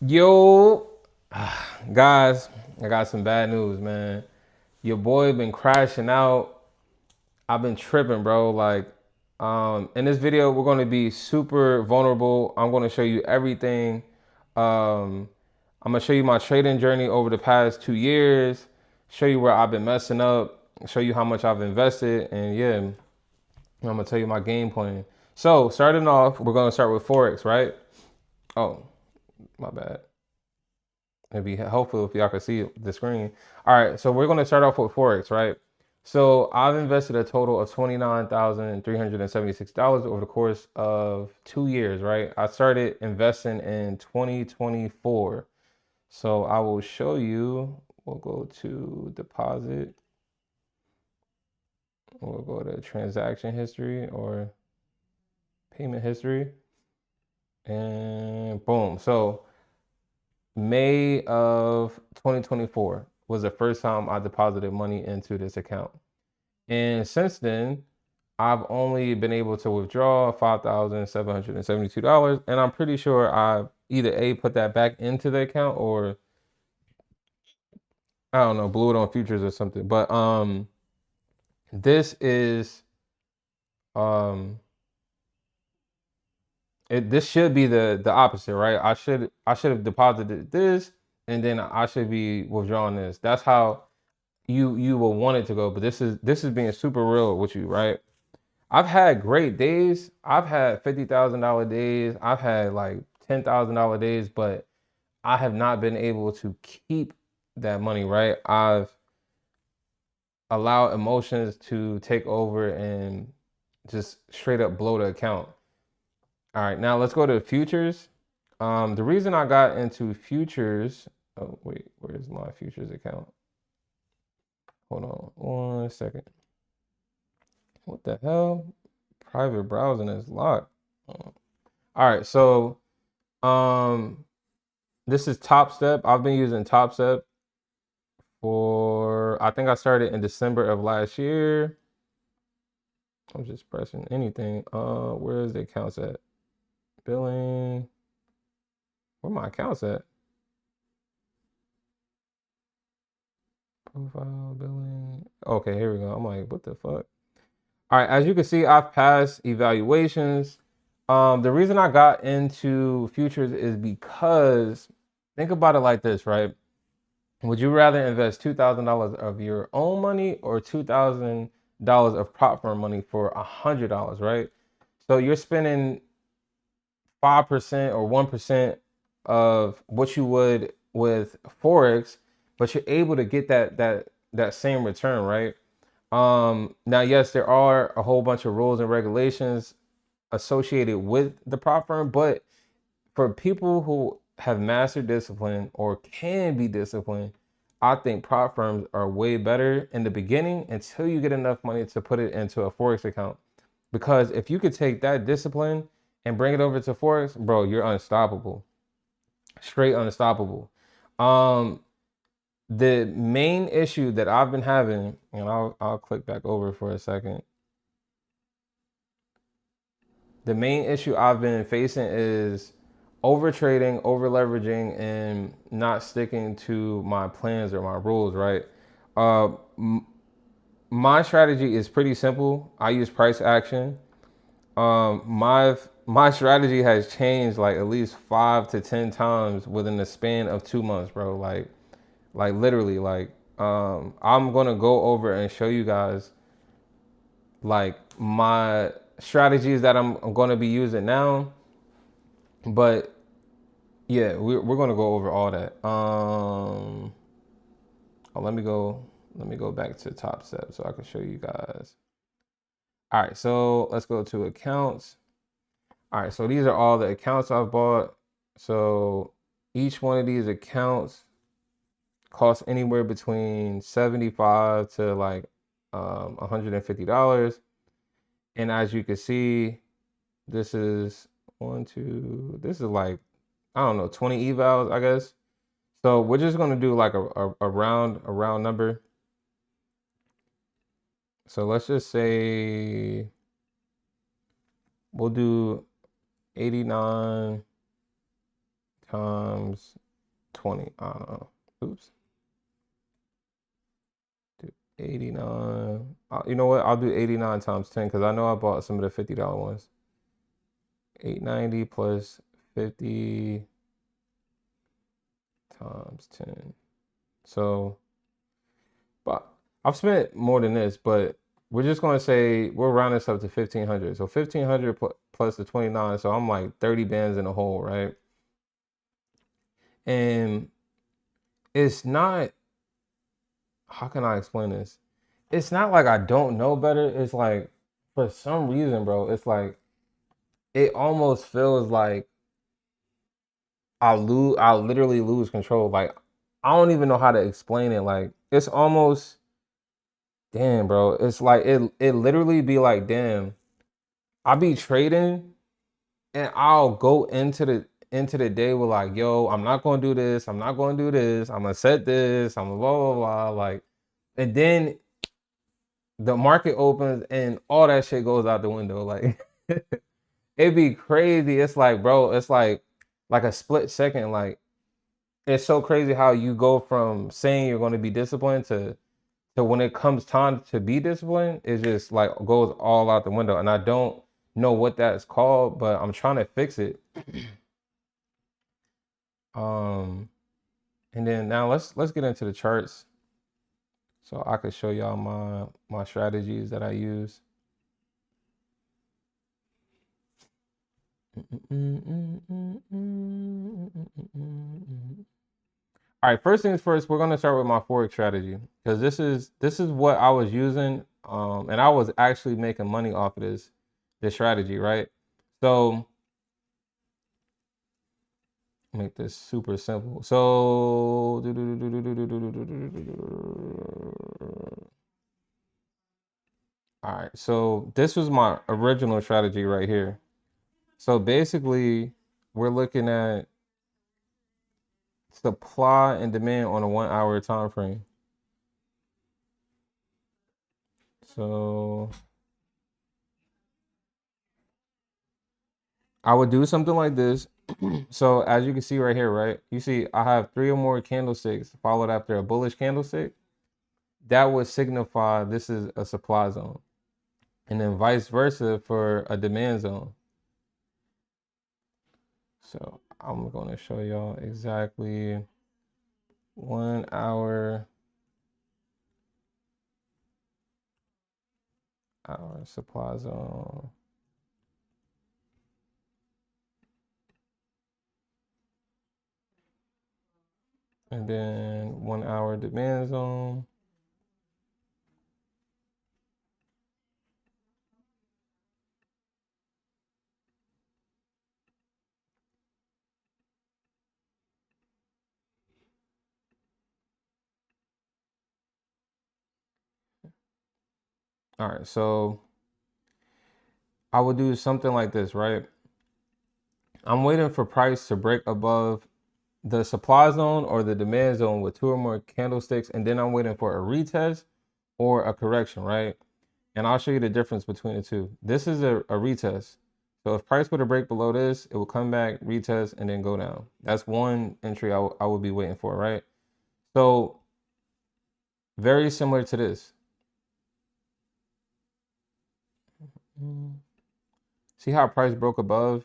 Yo, guys, I got some bad news, man. Your boy been crashing out. I've been tripping, bro. In this video, we're gonna be super vulnerable. I'm gonna show you everything. Um, I'm gonna show you my trading journey over the past 2 years. Show you where I've been messing up. Show you how much I've invested, and yeah, I'm gonna tell you my game plan. So, starting off, we're gonna start with Forex, right? Oh, my bad. Maybe hopefully if y'all can see the screen. All right, so we're gonna start off with Forex, right? So I've invested a total of $29,376 over the course of 2 years, right? I started investing in 2024. So I will show you, we'll go to deposit, we'll go to transaction history or payment history, and boom. So May of 2024 was the first time I deposited money into this account. And since then, I've only been able to withdraw $5,772. And I'm pretty sure I either A, put that back into the account or I don't know, blew it on futures or something. But this is um this should be the opposite, right? I should have deposited this and then I should be withdrawing this. That's how you will want it to go, but this is being super real with you, right? I've had great days. I've had $50,000 days. I've had like $10,000 days, but I have not been able to keep that money, right? I've allowed emotions to take over and just straight up blow the account. All right, now let's go to futures. The reason I got into futures, oh wait, where's my futures account? Hold on one second. What the hell? Private browsing is locked. All right, so um, this is Top Step. I've been using Top Step for I think I started in December of last year. I'm just pressing anything. Where is the accounts at? Billing. Where my accounts at? Profile billing. Okay, here we go. I'm like, what the fuck? All right, as you can see, I've passed evaluations. The reason I got into futures is because think about it like this, right? Would you rather invest $2,000 of your own money or $2,000 of prop firm money for $100, right? So you're spending 5% or 1% of what you would with Forex, but you're able to get that same return, right? Now, yes, there are a whole bunch of rules and regulations associated with the prop firm, but for people who have mastered discipline or can be disciplined, I think prop firms are way better in the beginning until you get enough money to put it into a Forex account. Because if you could take that discipline and bring it over to Forex, bro, you're unstoppable. Straight unstoppable. Um, the main issue that I've been having, and I'll click back over for a second. The main issue I've been facing is over trading, over leveraging, and not sticking to my plans or my rules, right? Uh, my strategy is pretty simple. I use price action. My strategy has changed like at least 5 to 10 times within the span of 2 months, bro. Like literally, I'm gonna go over and show you guys like my strategies that I'm going to be using now. But yeah, we're going to go over all that. Oh, let me go back to Top Step so I can show you guys. All right, so let's go to accounts. All right, so these are all the accounts I've bought. So each one of these accounts costs anywhere between 75 to like $150. And as you can see, this is this is like, I don't know, 20 evals, I guess. So we're just gonna do like a round number. So let's just say we'll do 89 times 20. I don't know. Oops. 89. You know what? I'll do 89 times 10 because I know I bought some of the $50 ones. 890 plus 50 times 10. So, but I've spent more than this, but we're just going to say we'll round this up to 1500. So 1500 plus the 29. So I'm like 30 bands in a hole, right? And it's not, how can I explain this? It's not like I don't know better. It's like, for some reason, bro, it's like, it almost feels like I'll literally lose control. Like, I don't even know how to explain it. Like, it's almost, damn, bro. It's like, it literally be like, damn, I be trading and I'll go into the day with like, yo, I'm not gonna do this, I'm not gonna do this, I'm gonna set this, I'm gonna blah blah blah. Like, and then the market opens and all that shit goes out the window. Like it'd be crazy. It's like, bro, it's like a split second. Like, it's so crazy how you go from saying you're gonna be disciplined to when it comes time to be disciplined, it just like goes all out the window. And I don't know what that's called, but I'm trying to fix it. Um, and then now let's get into the charts so I could show y'all my strategies that I use. All right, first things first, we're gonna start with my forex strategy because this is what I was using, and I was actually making money off of this strategy, right? So make this super simple. So all right, so this was my original strategy right here. So basically, we're looking at supply and demand on a 1 hour time frame. So I would do something like this. So as you can see right here, right? You see I have 3 or more candlesticks followed after a bullish candlestick. That would signify this is a supply zone. And then vice versa for a demand zone. So I'm going to show y'all exactly 1 hour supply zone. And then 1 hour demand zone. All right, so I would do something like this, right? I'm waiting for price to break above the supply zone or the demand zone with 2 or more candlesticks, and then I'm waiting for a retest or a correction, right? And I'll show you the difference between the two. This is a retest. So if price were to break below this, it will come back, retest, and then go down. That's one entry I would be waiting for, right? So very similar to this. See how price broke above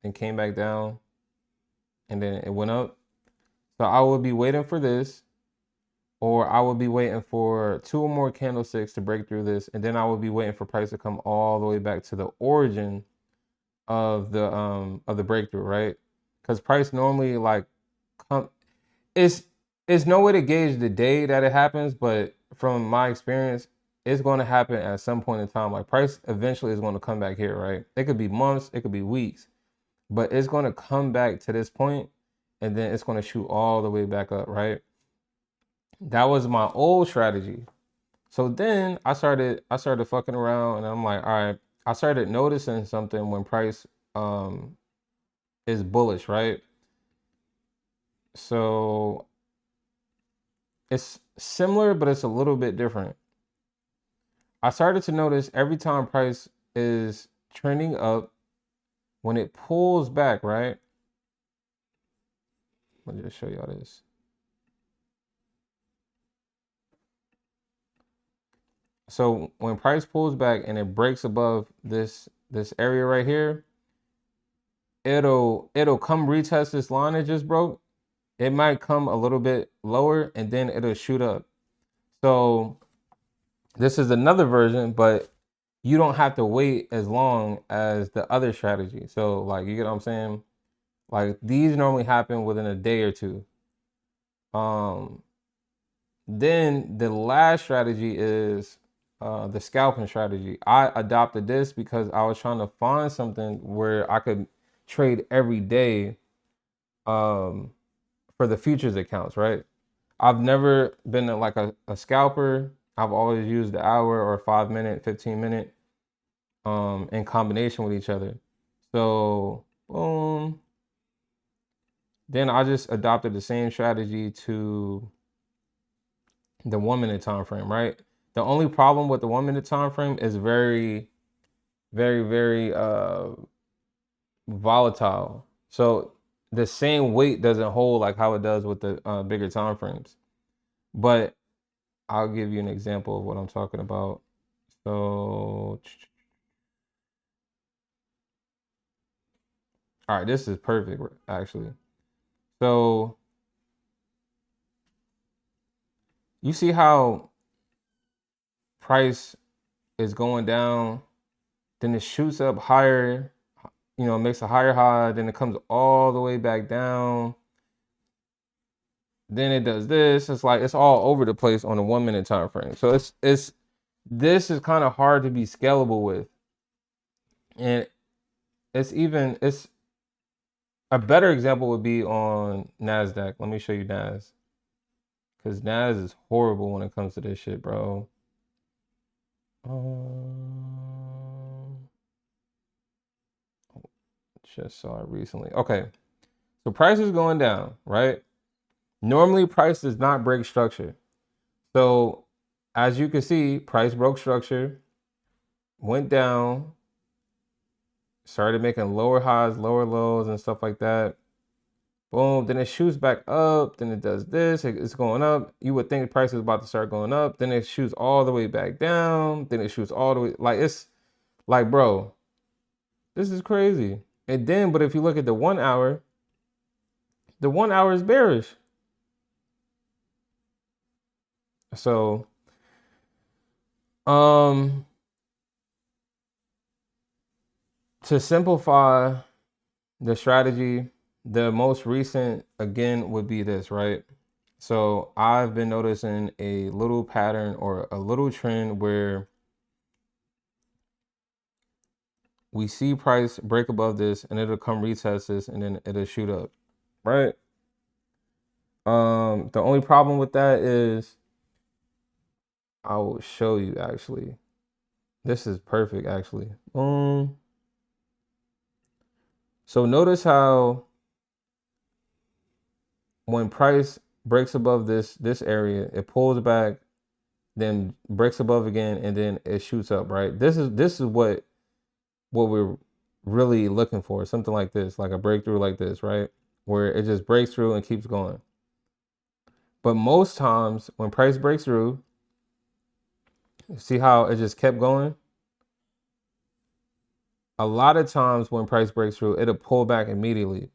and came back down and then it went up? So I would be waiting for this, or I would be waiting for 2 or more candlesticks to break through this, and then I would be waiting for price to come all the way back to the origin of the breakthrough, right? Because price normally like come it's no way to gauge the day that it happens, but from my experience, it's going to happen at some point in time. Like price eventually is going to come back here, right? It could be months, it could be weeks, but it's going to come back to this point, and then it's going to shoot all the way back up, right? That was my old strategy. So then I started fucking around, and I'm like, all right, I started noticing something when price is bullish, right? So it's similar, but it's a little bit different. I started to notice every time price is trending up, when it pulls back, right? Let me just show y'all this. So when price pulls back and it breaks above this area right here, it'll come retest this line it just broke. It might come a little bit lower and then it'll shoot up. So this is another version, but you don't have to wait as long as the other strategy. So like, you get what I'm saying? Like, these normally happen within a day or two. Then the last strategy is the scalping strategy. I adopted this because I was trying to find something where I could trade every day for the futures accounts, right? I've never been like a scalper. I've always used the hour or 5 minute, 15 minute in combination with each other. So boom. Then I just adopted the same strategy to the 1 minute time frame, right? The only problem with the 1 minute time frame is very, very, very volatile. So the same weight doesn't hold like how it does with the bigger time frames. But I'll give you an example of what I'm talking about. So, all right, this is perfect actually. So you see how price is going down, then it shoots up higher, you know, makes a higher high, then it comes all the way back down. Then it does this. It's like it's all over the place on a 1 minute time frame. So it's this is kind of hard to be scalable with. And it's a better example would be on NASDAQ. Let me show you NAS. Because NAS is horrible when it comes to this shit, bro. Just saw it recently. Okay. So price is going down, right? Normally price does not break structure. So as you can see, price broke structure, went down, started making lower highs, lower lows and stuff like that. Boom, then it shoots back up, then it does this, it's going up. You would think the price is about to start going up, then it shoots all the way back down, then it shoots all the way, like it's like, bro, this is crazy. And then, but if you look at the 1 hour, the 1 hour is bearish. So, to simplify the strategy, the most recent again would be this, right? So I've been noticing a little pattern or a little trend where we see price break above this and it'll come retest this and then it'll shoot up, right? The only problem with that is I will show you actually. This is perfect actually. So notice how when price breaks above this area, it pulls back, then breaks above again, and then it shoots up, right? This is what we're really looking for. Something like this, like a breakthrough like this, right? Where it just breaks through and keeps going. But most times when price breaks through, see how it just kept going? A lot of times when price breaks through, it'll pull back immediately.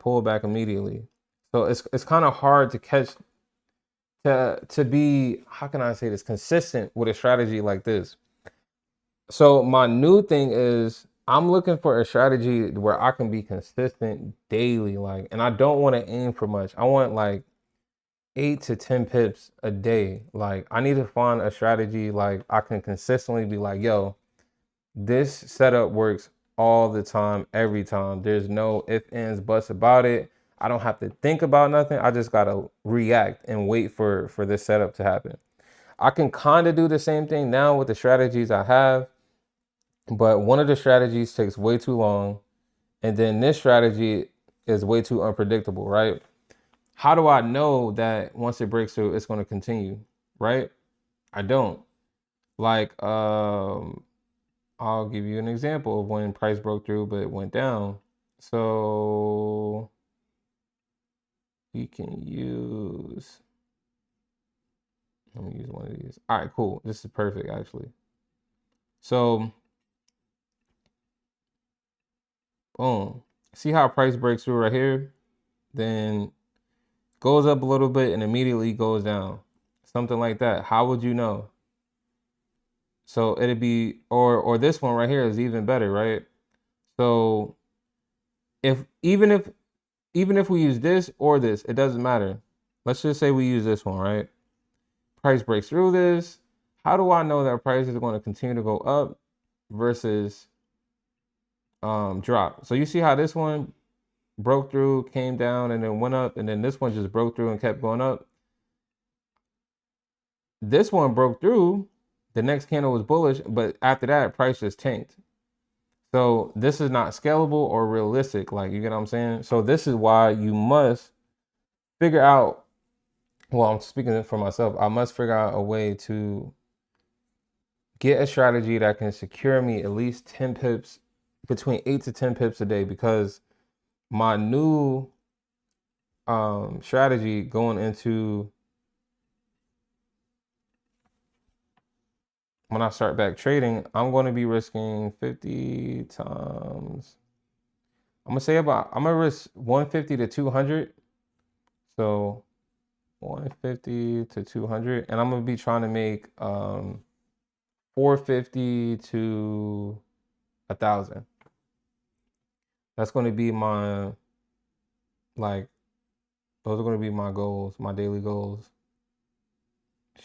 So it's kind of hard to catch, to be, how can I say this, consistent with a strategy like this. So my new thing is I'm looking for a strategy where I can be consistent daily, like, and I don't want to aim for much. I want like 8 to 10 pips a day. Like, I need to find a strategy like I can consistently be like, yo, this setup works all the time, every time. There's no ifs, ands, buts about it. I don't have to think about nothing. I just gotta react and wait for this setup to happen. I can kind of do the same thing now with the strategies I have, but one of the strategies takes way too long, and then this strategy is way too unpredictable, right? How do I know that once it breaks through, it's going to continue, right? I don't. Like, I'll give you an example of when price broke through, but it went down. So we can use, let me use one of these. All right, cool. This is perfect actually. So boom. See how price breaks through right here? Then goes up a little bit and immediately goes down. Something like that. How would you know? So it'd be, or this one right here is even better, right? So if even if we use this or this, it doesn't matter. Let's just say we use this one, right? Price breaks through this. How do I know that price is going to continue to go up versus drop? So you see how this one broke through, came down, and then went up, and then this one just broke through and kept going up. This one broke through, the next candle was bullish, but after that, price just tanked. So this is not scalable or realistic. Like, you get what I'm saying? So this is why you must figure out, well, I'm speaking for myself, I must figure out a way to get a strategy that can secure me at least 10 pips, between 8 to 10 pips a day, because my new strategy going into when I start back trading, I'm going to be risking 50 times. I'm gonna risk 150 to 200. So 150 to 200, and I'm gonna be trying to make 450 to 1,000. That's going to be my, like, those are going to be my goals, my daily goals.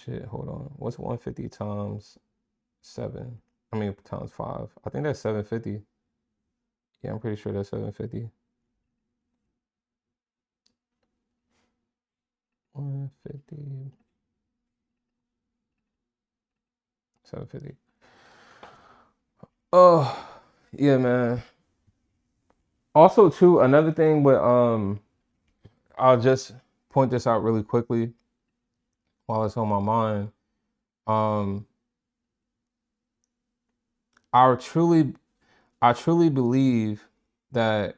Shit, hold on. What's 150 times 7? I mean, times 5. I think that's 750. Yeah, I'm pretty sure that's 750. 150. 750. Oh, yeah, man. Also, too, another thing, but I'll just point this out really quickly while it's on my mind. I truly believe that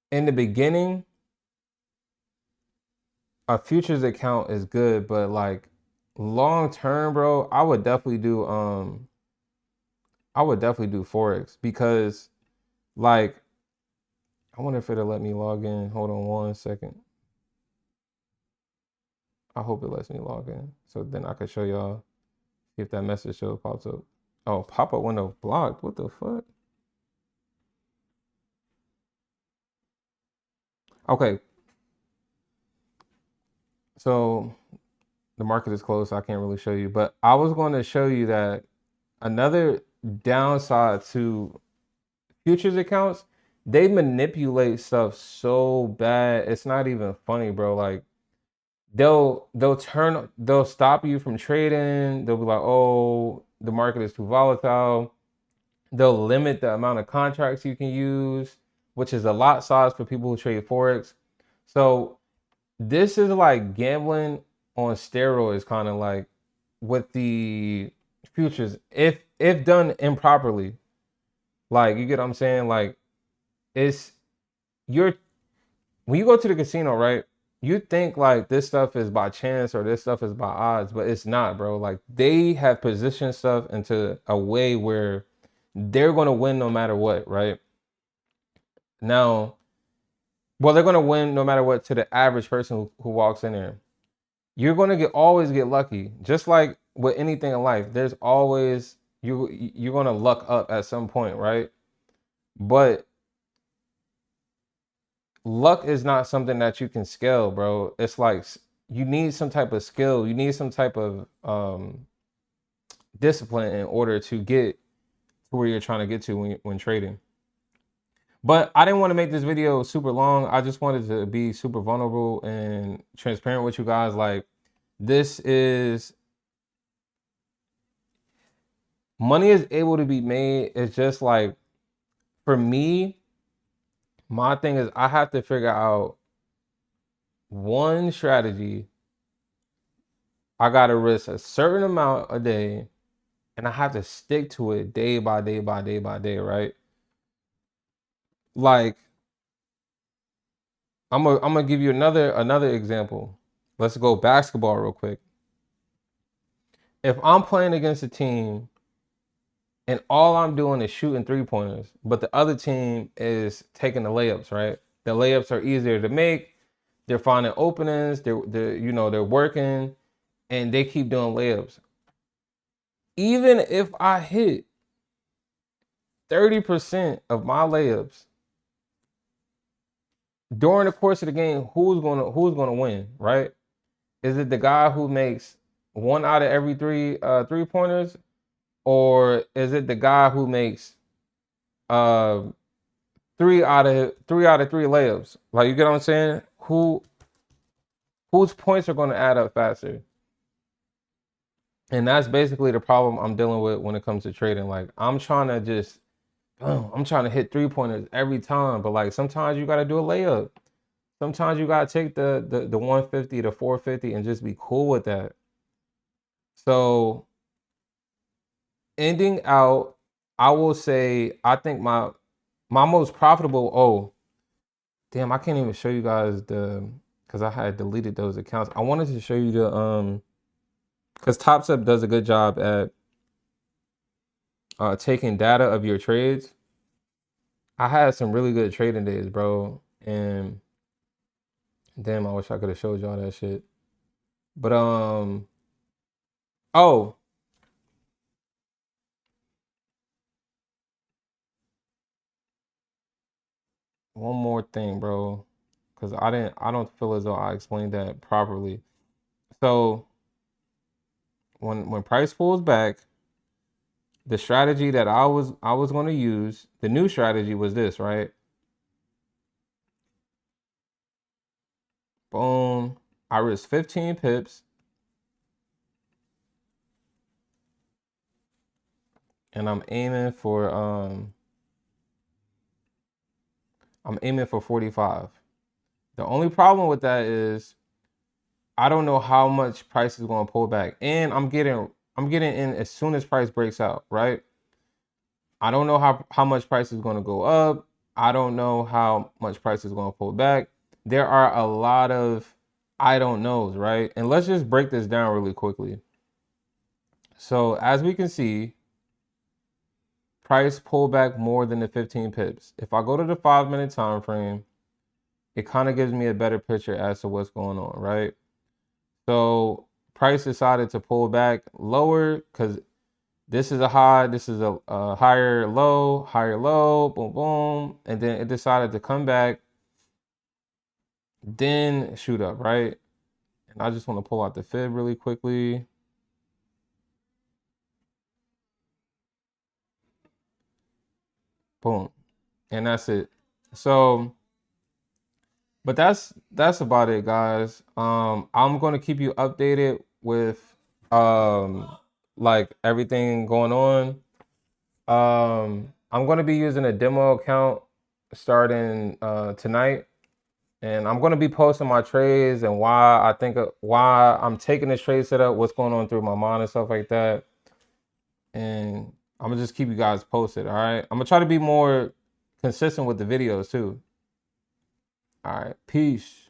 in the beginning, a futures account is good, but like long term, bro, I would definitely do Forex, because like, I wonder if it'll let me log in. Hold on 1 second. I hope it lets me log in, so then I can show y'all if that message show pops up. Oh, pop-up window blocked. What the fuck? Okay. So the market is closed, so I can't really show you, but I was going to show you that another downside to futures accounts, they manipulate stuff so bad. It's not even funny, bro. Like, they'll stop you from trading. They'll be like, "Oh, the market is too volatile." They'll limit the amount of contracts you can use, which is a lot size for people who trade forex. So this is like gambling on steroids, kind of like, with the futures, if done improperly. Like, you get what I'm saying? Like, it's you're when you go to the casino, right? You think like this stuff is by chance or this stuff is by odds, but it's not, bro. Like, they have positioned stuff into a way where they're gonna win no matter what, right? Now, well, they're gonna win no matter what to the average person who walks in there. You're gonna always get lucky, just like with anything in life. There's always you're gonna luck up at some point, right? But luck is not something that you can scale, bro. It's like you need some type of skill. You need some type of discipline in order to get to where you're trying to get to when trading. But I didn't want to make this video super long. I just wanted to be super vulnerable and transparent with you guys. Like, this is, money is able to be made. It's just like, for me, my thing is I have to figure out one strategy. I got to risk a certain amount a day, and I have to stick to it day by day by day by day, right? Like, I'm gonna give you another example. Let's go basketball real quick. If I'm playing against a team and all I'm doing is shooting 3-pointers, but the other team is taking the layups, right? The layups are easier to make. They're finding openings. They're working, and they keep doing layups. Even if I hit 30% of my layups during the course of the game, who's gonna win, right? Is it the guy who makes one out of every three-pointers, or is it the guy who makes uh three out of three layups? Like, you get what I'm saying? Whose points are gonna add up faster? And that's basically the problem I'm dealing with when it comes to trading. Like, I'm trying to hit 3-pointers every time, but like sometimes you gotta do a layup. Sometimes you gotta take the 150 to 450 and just be cool with that. So ending out, I will say I think my most profitable. Oh, damn, I can't even show you guys because I had deleted those accounts. I wanted to show you because Top Step does a good job at taking data of your trades. I had some really good trading days, bro, and damn, I wish I could have showed y'all that shit. But oh, one more thing, bro, because I don't feel as though I explained that properly. So when price pulls back, the strategy that I was going to use, the new strategy was this, right? Boom. I risked 15 pips, and I'm aiming for 45. The only problem with that is I don't know how much price is going to pull back, and I'm getting in as soon as price breaks out, right? I don't know how much price is going to go up. I don't know how much price is going to pull back. There are a lot of I don't knows, right? And let's just break this down really quickly. So as we can see, price pull back more than the 15 pips. If I go to the 5-minute time frame, it kind of gives me a better picture as to what's going on, right? So price decided to pull back lower because this is a high, this is a higher low, boom, boom. And then it decided to come back, then shoot up, right? And I just want to pull out the fib really quickly. Boom. And that's it. So, but that's about it, guys. I'm gonna keep you updated with like everything going on. I'm gonna be using a demo account starting tonight, and I'm gonna be posting my trades and why I'm taking this trade setup, what's going on through my mind and stuff like that. And I'm gonna just keep you guys posted. All right. I'm gonna try to be more consistent with the videos too. All right. Peace.